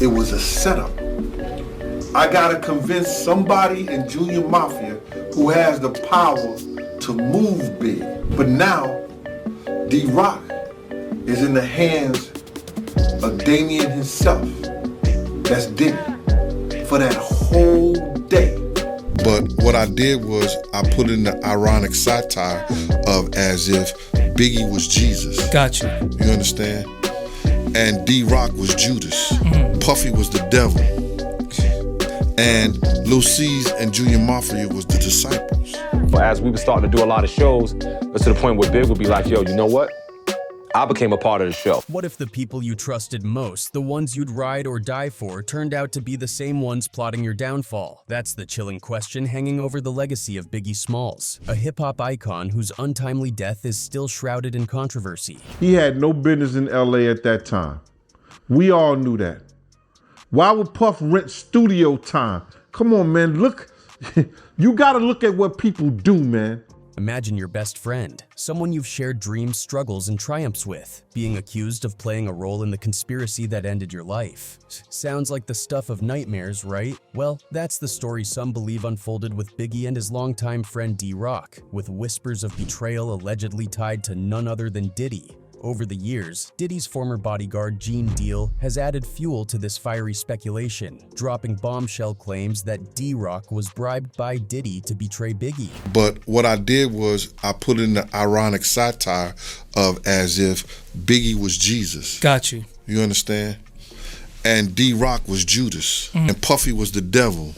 It was a setup. I gotta convince somebody in Junior Mafia who has the power to move big. But now, D-Roc is in the hands of Damion himself. That's Diddy. For that whole day. But what I did was I put in the ironic satire of as if Biggie was Jesus. Gotcha. You understand? And D-Roc was Judas. Puffy was the devil. And Lil C's and Junior Mafia was the disciples. As we were starting to do a lot of shows, it's to the point where Big would be like, yo, you know what? I became a part of the show. What if the people you trusted most, the ones you'd ride or die for, turned out to be the same ones plotting your downfall? That's the chilling question hanging over the legacy of Biggie Smalls, a hip-hop icon whose untimely death is still shrouded in controversy. He had no business in LA at that time. We all knew that. Why would Puff rent studio time? Come on, man, look. You gotta look at what people do, man. Imagine your best friend, someone you've shared dreams, struggles, and triumphs with, being accused of playing a role in the conspiracy that ended your life. Sounds like the stuff of nightmares, right? Well, that's the story some believe unfolded with Biggie and his longtime friend D-Roc, with whispers of betrayal allegedly tied to none other than Diddy. Over the years, Diddy's former bodyguard Gene Deal has added fuel to this fiery speculation, dropping bombshell claims that D-Roc was bribed by Diddy to betray Biggie. But what I did was I put in the ironic satire of as if Biggie was Jesus. Got you. You understand? And D-Roc was Judas. And Puffy was the devil.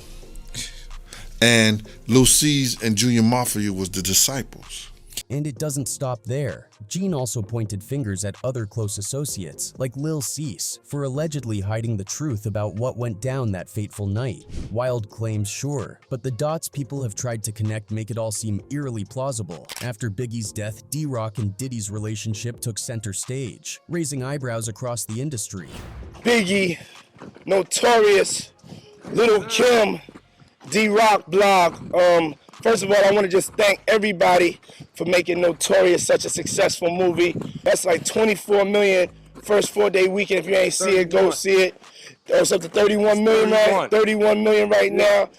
And Lil C's and Junior Mafia was the disciples. And it doesn't stop there. Gene also pointed fingers at other close associates, like Lil Cease, for allegedly hiding the truth about what went down that fateful night. Wild claims, sure, but the dots people have tried to connect make it all seem eerily plausible. After Biggie's death, D-Roc and Diddy's relationship took center stage, raising eyebrows across the industry. Biggie, Notorious, Lil Kim, D-Roc blog. First of all, I want to just thank everybody for making Notorious such a successful movie. That's like 24 million first 4-day weekend. If you ain't see it, go see it. It's up to 31 million, right? 31 million right now.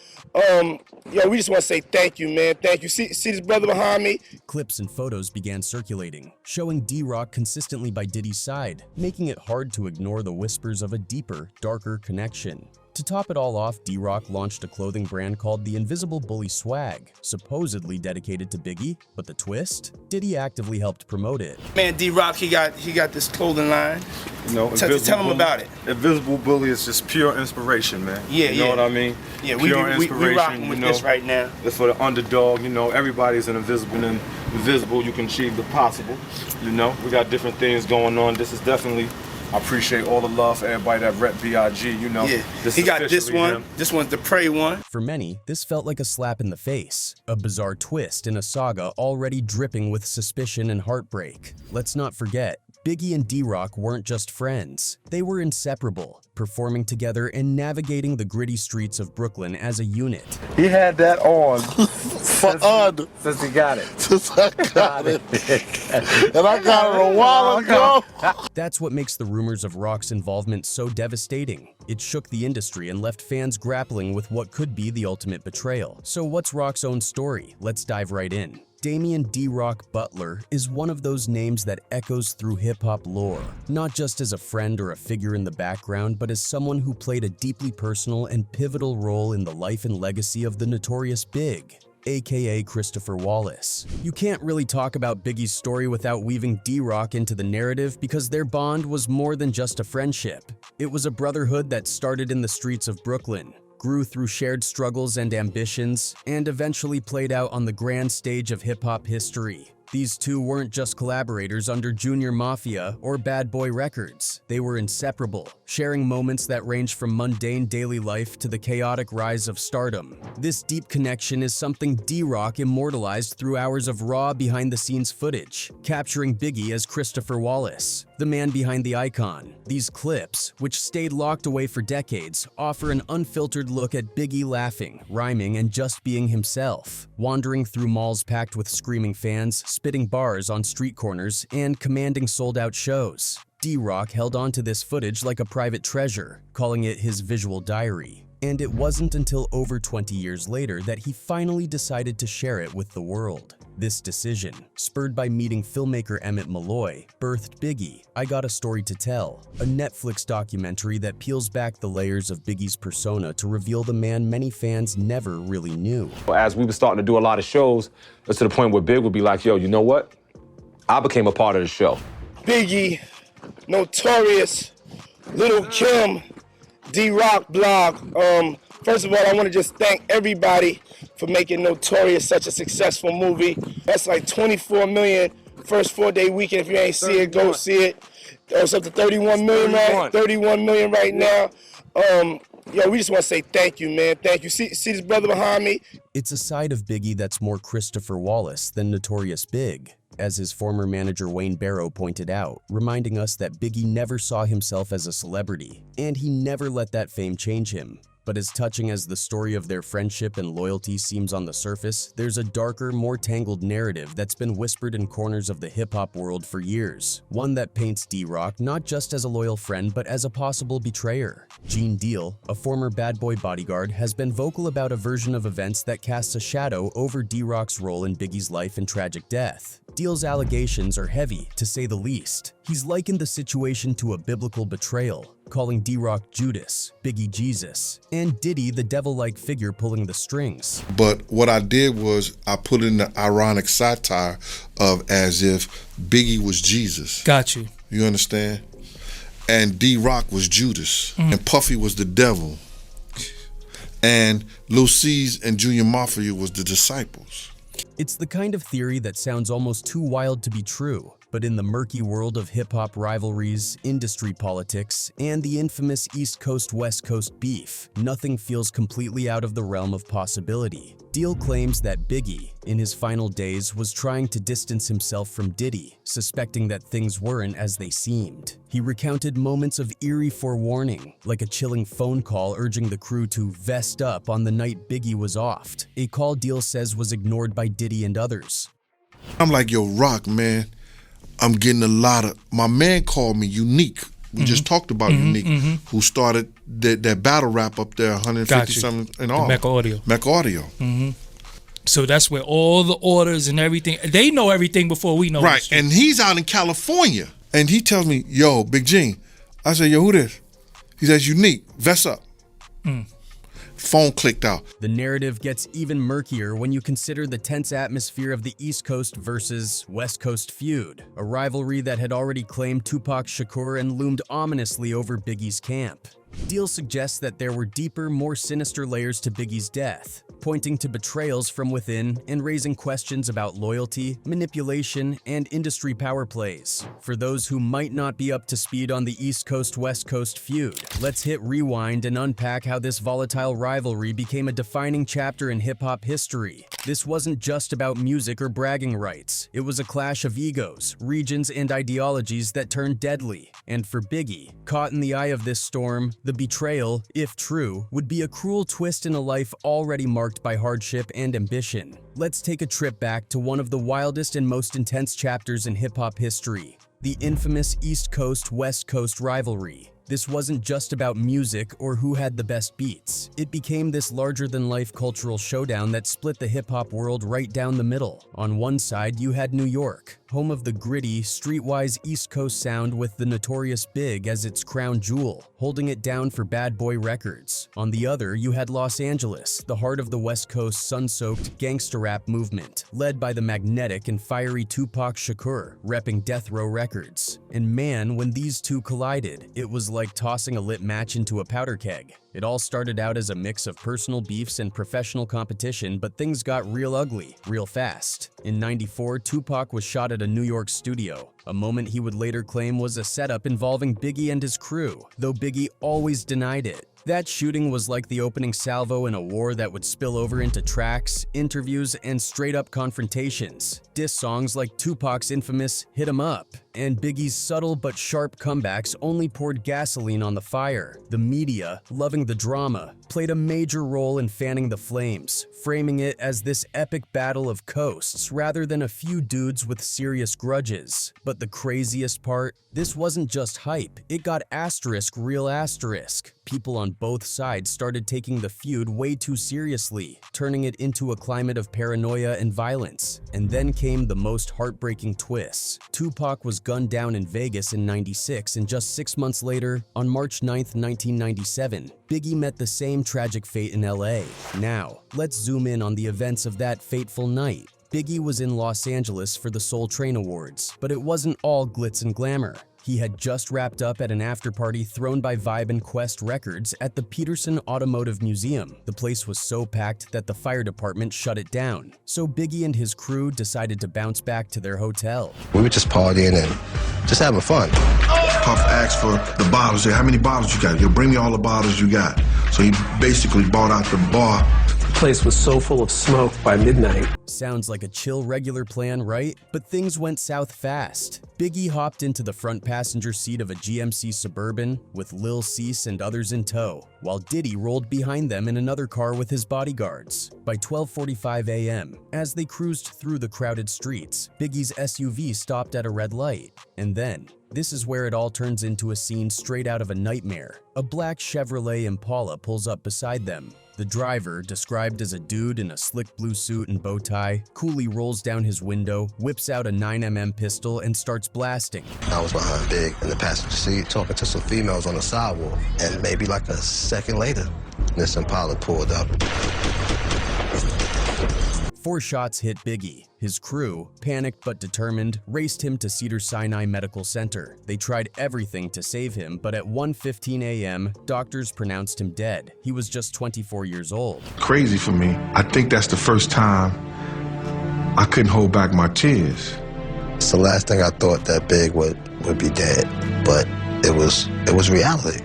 Yo, we just want to say thank you, man. Thank you. See this brother behind me? Clips and photos began circulating, showing D-Roc consistently by Diddy's side, making it hard to ignore the whispers of a deeper, darker connection. To top it all off, D-Roc launched a clothing brand called the Invisible Bully Swag, supposedly dedicated to Biggie, but the twist? Diddy actively helped promote it. Man, D-Roc, he got this clothing line. You know, tell him about it. Invisible Bully is just pure inspiration, man. Yeah, you know what I mean? Yeah, we rocking with this right now. It's for the underdog, you know, everybody's an invisible, you can achieve the possible. You know, we got different things going on. This is definitely, I appreciate all the love for everybody that rep B.I.G, you know. Yeah, he got this one. Him. This one's the Prey one. For many, this felt like a slap in the face, a bizarre twist in a saga already dripping with suspicion and heartbreak. Let's not forget, Biggie and D-Roc weren't just friends. They were inseparable, performing together and navigating the gritty streets of Brooklyn as a unit. He had that on since he got it. Since I got it. And I got it a while ago. That's what makes the rumors of Roc's involvement so devastating. It shook the industry and left fans grappling with what could be the ultimate betrayal. So what's Roc's own story? Let's dive right in. Damion D-Roc Butler is one of those names that echoes through hip-hop lore, not just as a friend or a figure in the background, but as someone who played a deeply personal and pivotal role in the life and legacy of the Notorious B.I.G, aka Christopher Wallace. You can't really talk about Biggie's story without weaving D-Roc into the narrative because their bond was more than just a friendship. It was a brotherhood that started in the streets of Brooklyn, grew through shared struggles and ambitions, and eventually played out on the grand stage of hip-hop history. These two weren't just collaborators under Junior Mafia or Bad Boy Records. They were inseparable, sharing moments that ranged from mundane daily life to the chaotic rise of stardom. This deep connection is something D-Roc immortalized through hours of raw behind-the-scenes footage, capturing Biggie as Christopher Wallace, the man behind the icon. These clips, which stayed locked away for decades, offer an unfiltered look at Biggie laughing, rhyming, and just being himself, wandering through malls packed with screaming fans, spitting bars on street corners, and commanding sold-out shows. D-Roc held onto this footage like a private treasure, calling it his visual diary. And it wasn't until over 20 years later that he finally decided to share it with the world. This decision, spurred by meeting filmmaker Emmett Malloy, birthed Biggie, I Got a Story to Tell, a Netflix documentary that peels back the layers of Biggie's persona to reveal the man many fans never really knew. As we were starting to do a lot of shows, it's to the point where Big would be like, yo, you know what? I became a part of the show. Biggie, Notorious, Lil' Kim, D-Roc blog. First of all, I want to just thank everybody for making Notorious such a successful movie. That's like 24 million first 4-day weekend. If you ain't see it, go see it. It's up to 31 million, right? 31 million right now. Yo, we just want to say thank you, man. Thank you. See this brother behind me? It's a side of Biggie that's more Christopher Wallace than Notorious B.I.G, as his former manager Wayne Barrow pointed out, reminding us that Biggie never saw himself as a celebrity, and he never let that fame change him. But as touching as the story of their friendship and loyalty seems on the surface, there's a darker, more tangled narrative that's been whispered in corners of the hip-hop world for years. One that paints D-Roc not just as a loyal friend, but as a possible betrayer. Gene Deal, a former bad boy bodyguard, has been vocal about a version of events that casts a shadow over D-Roc's role in Biggie's life and tragic death. Deal's allegations are heavy, to say the least. He's likened the situation to a biblical betrayal, calling D-Roc Judas, Biggie Jesus, and Diddy the devil-like figure pulling the strings. But what I did was I put in the ironic satire of as if Biggie was Jesus. Got you. You understand? And D-Roc was Judas, and Puffy was the devil, and Lil C's and Junior Mafia was the disciples. It's the kind of theory that sounds almost too wild to be true, but in the murky world of hip-hop rivalries, industry politics, and the infamous East Coast-West Coast beef, nothing feels completely out of the realm of possibility. Deal claims that Biggie, in his final days, was trying to distance himself from Diddy, suspecting that things weren't as they seemed. He recounted moments of eerie forewarning, like a chilling phone call urging the crew to vest up on the night Biggie was offed, a call Deal says was ignored by Diddy and others. I'm like, yo, Rock, man, I'm getting a lot of, my man called me Unique. We just talked about Unique, who started that battle rap up there, 150-something and all. Mecca Audio. Mecca Audio. So that's where all the orders and everything, they know everything before we know. Right, and he's out in California. And he tells me, yo, Big Gene. I say, yo, who this? He says, Unique, vest up. Phone clicked out. The narrative gets even murkier when you consider the tense atmosphere of the East Coast versus West Coast feud, a rivalry that had already claimed Tupac Shakur and loomed ominously over Biggie's camp. Deal suggests that there were deeper, more sinister layers to Biggie's death, pointing to betrayals from within and raising questions about loyalty, manipulation, and industry power plays. For those who might not be up to speed on the East Coast-West Coast feud, let's hit rewind and unpack how this volatile rivalry became a defining chapter in hip-hop history. This wasn't just about music or bragging rights. It was a clash of egos, regions, and ideologies that turned deadly. And for Biggie, caught in the eye of this storm, the betrayal, if true, would be a cruel twist in a life already marked by hardship and ambition. Let's take a trip back to one of the wildest and most intense chapters in hip-hop history, the infamous East Coast-West Coast rivalry. This wasn't just about music or who had the best beats. It became this larger-than-life cultural showdown that split the hip-hop world right down the middle. On one side, you had New York, home of the gritty, streetwise East Coast sound with the Notorious B.I.G as its crown jewel, holding it down for Bad Boy Records. On the other, you had Los Angeles, the heart of the West Coast sun-soaked gangsta rap movement, led by the magnetic and fiery Tupac Shakur, repping Death Row Records. And man, when these two collided, it was like tossing a lit match into a powder keg. It all started out as a mix of personal beefs and professional competition, but things got real ugly, real fast. In '94, Tupac was shot at a New York studio, a moment he would later claim was a setup involving Biggie and his crew, though Biggie always denied it. That shooting was like the opening salvo in a war that would spill over into tracks, interviews, and straight-up confrontations. Diss songs like Tupac's infamous "Hit 'Em Up" and Biggie's subtle but sharp comebacks only poured gasoline on the fire. The media, loving the drama, played a major role in fanning the flames, framing it as this epic battle of coasts rather than a few dudes with serious grudges. But the craziest part? This wasn't just hype, it got real asterisk. People on both sides started taking the feud way too seriously, turning it into a climate of paranoia and violence. And then came the most heartbreaking twists. Tupac was gunned down in Vegas in '96, and just 6 months later, on March 9th, 1997, Biggie met the same tragic fate in LA. Now, let's zoom in on the events of that fateful night. Biggie was in Los Angeles for the Soul Train Awards, but it wasn't all glitz and glamour. He had just wrapped up at an after-party thrown by Vibe and Quest Records at the Peterson Automotive Museum. The place was so packed that the fire department shut it down. So Biggie and his crew decided to bounce back to their hotel. We were just partying and just having fun. Puff asked for the bottles. Said, how many bottles you got? Yo, bring me all the bottles you got. So he basically bought out the bar. The place was so full of smoke by midnight. Sounds like a chill regular plan, right? But things went south fast. Biggie hopped into the front passenger seat of a GMC Suburban with Lil Cease and others in tow, while Diddy rolled behind them in another car with his bodyguards. By 12:45 a.m., as they cruised through the crowded streets, Biggie's SUV stopped at a red light. And then, this is where it all turns into a scene straight out of a nightmare. A black Chevrolet Impala pulls up beside them. The driver, described as a dude in a slick blue suit and bow tie, coolly rolls down his window, whips out a 9mm pistol, and starts blasting. I was behind Big in the passenger seat talking to some females on the sidewalk, and maybe like a second later, this Impala pulled up. 4 shots hit Biggie. His crew, panicked but determined, raced him to Cedars-Sinai Medical Center. They tried everything to save him, but at 1:15 a.m., doctors pronounced him dead. He was just 24 years old. Crazy for me. I think that's the first time I couldn't hold back my tears. It's the last thing I thought, that Big would be dead, but it was reality.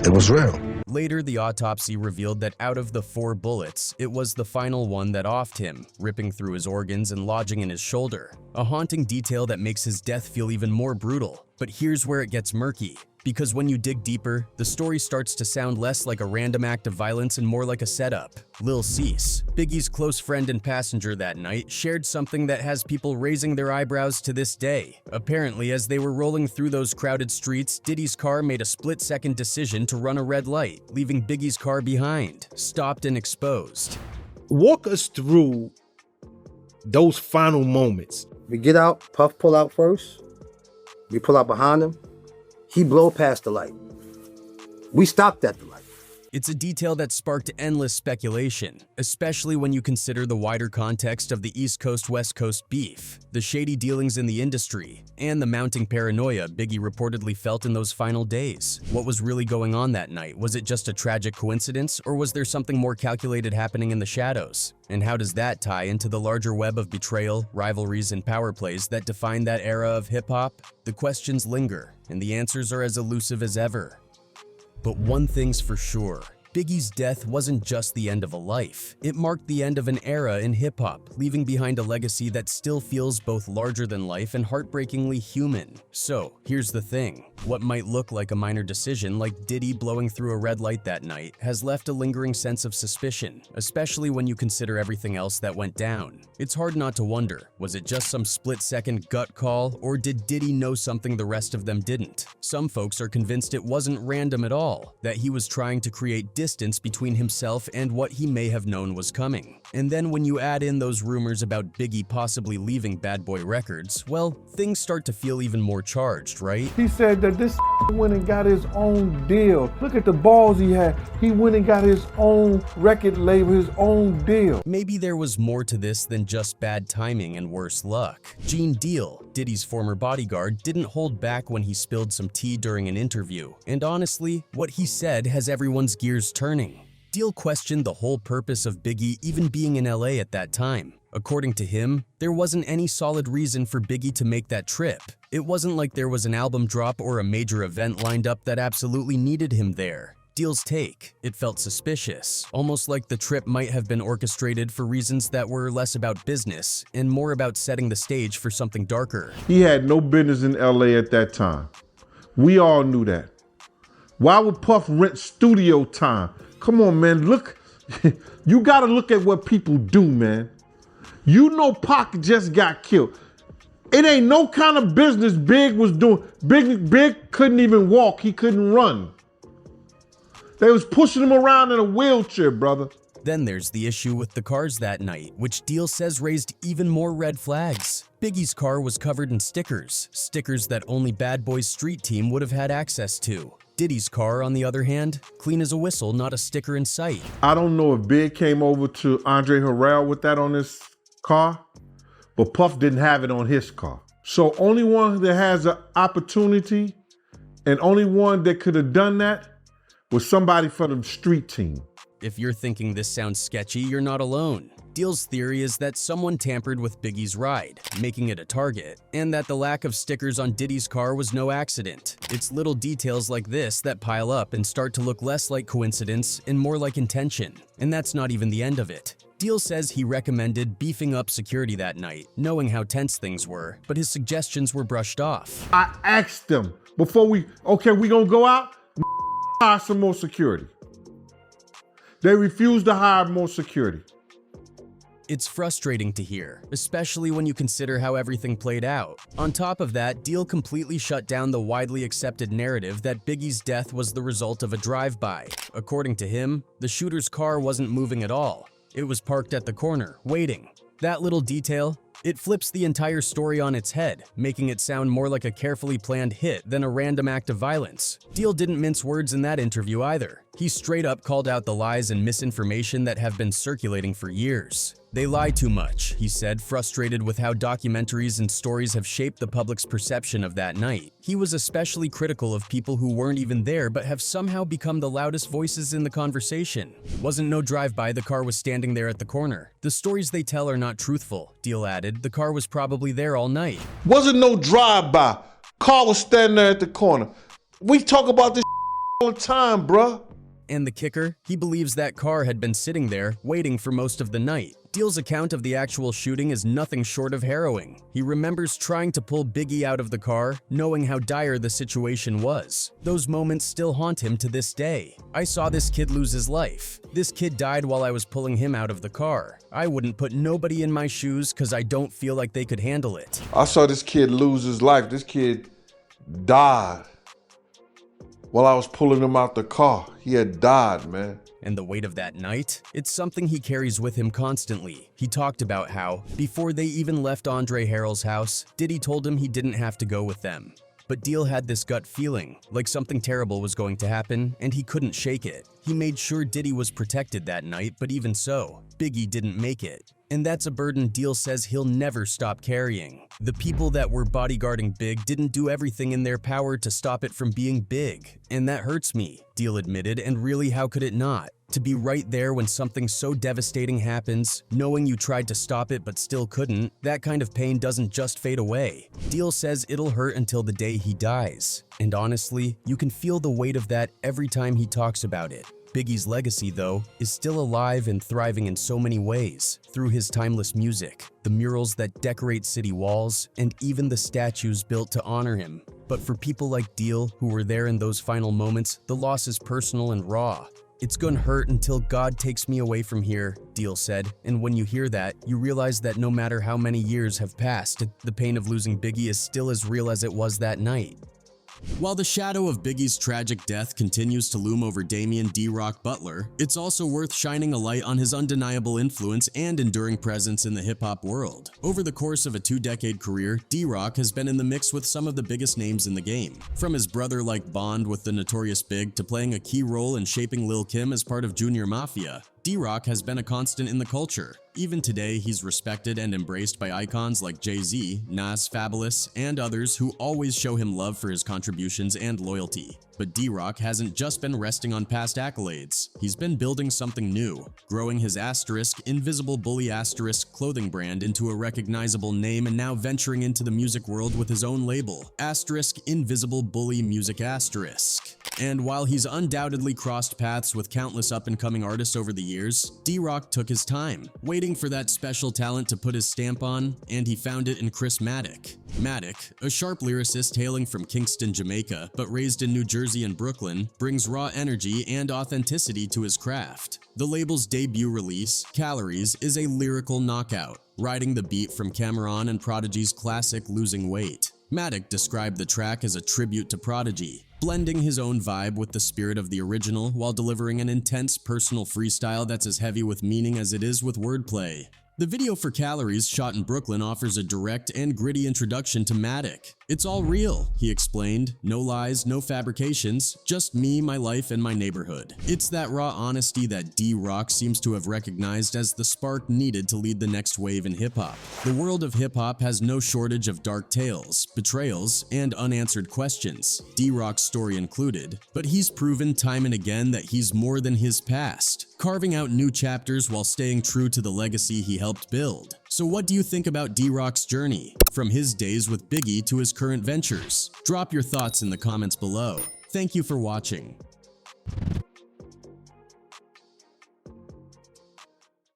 It was real. Later, the autopsy revealed that out of the 4 bullets, it was the final one that offed him, ripping through his organs and lodging in his shoulder. A haunting detail that makes his death feel even more brutal. But here's where it gets murky. Because when you dig deeper, the story starts to sound less like a random act of violence and more like a setup. Lil Cease, Biggie's close friend and passenger that night, shared something that has people raising their eyebrows to this day. Apparently, as they were rolling through those crowded streets, Diddy's car made a split-second decision to run a red light, leaving Biggie's car behind, stopped and exposed. Walk us through those final moments. We get out, Puff pull out first. We pull out behind him. He blow past the light. We stopped at the light. It's a detail that sparked endless speculation, especially when you consider the wider context of the East Coast-West Coast beef, the shady dealings in the industry, and the mounting paranoia Biggie reportedly felt in those final days. What was really going on that night? Was it just a tragic coincidence, or was there something more calculated happening in the shadows? And how does that tie into the larger web of betrayal, rivalries, and power plays that define that era of hip-hop? The questions linger, and the answers are as elusive as ever. But one thing's for sure, Biggie's death wasn't just the end of a life. It marked the end of an era in hip-hop, leaving behind a legacy that still feels both larger than life and heartbreakingly human. So, here's the thing. What might look like a minor decision, like Diddy blowing through a red light that night, has left a lingering sense of suspicion, especially when you consider everything else that went down. It's hard not to wonder, was it just some split-second gut call, or did Diddy know something the rest of them didn't? Some folks are convinced it wasn't random at all, that he was trying to create distance between himself and what he may have known was coming. And then when you add in those rumors about Biggie possibly leaving Bad Boy Records, well, things start to feel even more charged, right? He said that this went and got his own deal. Look at the balls he had. He went and got his own record label, his own deal. Maybe there was more to this than just bad timing and worse luck. Gene Deal, Diddy's former bodyguard, didn't hold back when he spilled some tea during an interview. And honestly, what he said has everyone's gears turning. Deal questioned the whole purpose of Biggie even being in LA at that time. According to him, there wasn't any solid reason for Biggie to make that trip. It wasn't like there was an album drop or a major event lined up that absolutely needed him there. Deal's take, it felt suspicious, almost like the trip might have been orchestrated for reasons that were less about business and more about setting the stage for something darker. He had no business in LA at that time. We all knew that. Why would Puff rent studio time? Come on, man, look. You gotta look at what people do, man. You know Pac just got killed. It ain't no kind of business Big was doing. Big couldn't even walk, he couldn't run. They was pushing him around in a wheelchair, brother. Then there's the issue with the cars that night, which Deal says raised even more red flags. Biggie's car was covered in stickers that only Bad Boy's street team would have had access to. Diddy's car, on the other hand, clean as a whistle, not a sticker in sight. I don't know if Big came over to Andre Harrell with that on his car, but Puff didn't have it on his car. So only one that has an opportunity and only one that could have done that was somebody from the street team. If you're thinking this sounds sketchy, you're not alone. Deal's theory is that someone tampered with Biggie's ride, making it a target, and that the lack of stickers on Diddy's car was no accident. It's little details like this that pile up and start to look less like coincidence and more like intention. And that's not even the end of it. Deal says he recommended beefing up security that night, knowing how tense things were, but his suggestions were brushed off. I asked them before we gonna go out, hire some more security. They refused to hire more security. It's frustrating to hear, especially when you consider how everything played out. On top of that, Deal completely shut down the widely accepted narrative that Biggie's death was the result of a drive-by. According to him, the shooter's car wasn't moving at all. It was parked at the corner, waiting. That little detail, it flips the entire story on its head, making it sound more like a carefully planned hit than a random act of violence. Deal didn't mince words in that interview either. He straight up called out the lies and misinformation that have been circulating for years. They lie too much, he said, frustrated with how documentaries and stories have shaped the public's perception of that night. He was especially critical of people who weren't even there but have somehow become the loudest voices in the conversation. Wasn't no drive-by, the car was standing there at the corner. The stories they tell are not truthful, Deal added. The car was probably there all night. Wasn't no drive-by. Car was standing there at the corner. We talk about this all the time, bruh. And the kicker? He believes that car had been sitting there, waiting for most of the night. Deal's account of the actual shooting is nothing short of harrowing. He remembers trying to pull Biggie out of the car, knowing how dire the situation was. Those moments still haunt him to this day. I saw this kid lose his life. This kid died while I was pulling him out of the car. I wouldn't put nobody in my shoes because I don't feel like they could handle it. I saw this kid lose his life. This kid died while I was pulling him out the car. He had died, man. And the weight of that night? It's something he carries with him constantly. He talked about how, before they even left Andre Harrell's house, Diddy told him he didn't have to go with them. But Deal had this gut feeling, like something terrible was going to happen, and he couldn't shake it. He made sure Diddy was protected that night, but even so, Biggie didn't make it. And that's a burden Deal says he'll never stop carrying. The people that were bodyguarding Big didn't do everything in their power to stop it from being big. And that hurts me, Deal admitted, and really how could it not? To be right there when something so devastating happens, knowing you tried to stop it but still couldn't, that kind of pain doesn't just fade away. Deal says it'll hurt until the day he dies. And honestly, you can feel the weight of that every time he talks about it. Biggie's legacy, though, is still alive and thriving in so many ways, through his timeless music, the murals that decorate city walls, and even the statues built to honor him. But for people like Deal, who were there in those final moments, the loss is personal and raw. It's gonna hurt until God takes me away from here, Deal said, and when you hear that, you realize that no matter how many years have passed, the pain of losing Biggie is still as real as it was that night. While the shadow of Biggie's tragic death continues to loom over Damion D-Roc Butler, it's also worth shining a light on his undeniable influence and enduring presence in the hip-hop world. Over the course of a 2-decade career, D-Roc has been in the mix with some of the biggest names in the game. From his brother-like bond with the Notorious B.I.G to playing a key role in shaping Lil' Kim as part of Junior Mafia, D-Roc has been a constant in the culture. Even today, he's respected and embraced by icons like Jay-Z, Nas, Fabulous, and others who always show him love for his contributions and loyalty. But D-Roc hasn't just been resting on past accolades. He's been building something new, growing his Invisible Bully clothing brand into a recognizable name, and now venturing into the music world with his own label, Invisible Bully Music *. And while he's undoubtedly crossed paths with countless up-and-coming artists over the years, D-Roc took his time, waiting for that special talent to put his stamp on, and he found it in Chris Matic. Matic, a sharp lyricist hailing from Kingston, Jamaica, but raised in New Jersey and Brooklyn, brings raw energy and authenticity to his craft. The label's debut release, Calories, is a lyrical knockout, riding the beat from Cameron and Prodigy's classic Losing Weight. Matic described the track as a tribute to Prodigy, blending his own vibe with the spirit of the original while delivering an intense personal freestyle that's as heavy with meaning as it is with wordplay. The video for Calories, shot in Brooklyn, offers a direct and gritty introduction to Matic. "It's all real," he explained. "No lies, no fabrications, just me, my life, and my neighborhood." It's that raw honesty that D-Roc seems to have recognized as the spark needed to lead the next wave in hip-hop. The world of hip-hop has no shortage of dark tales, betrayals, and unanswered questions, D-Roc's story included, but he's proven time and again that he's more than his past, carving out new chapters while staying true to the legacy he helped build. So what do you think about D-Roc's journey, from his days with Biggie to his current ventures? Drop your thoughts in the comments below. Thank you for watching.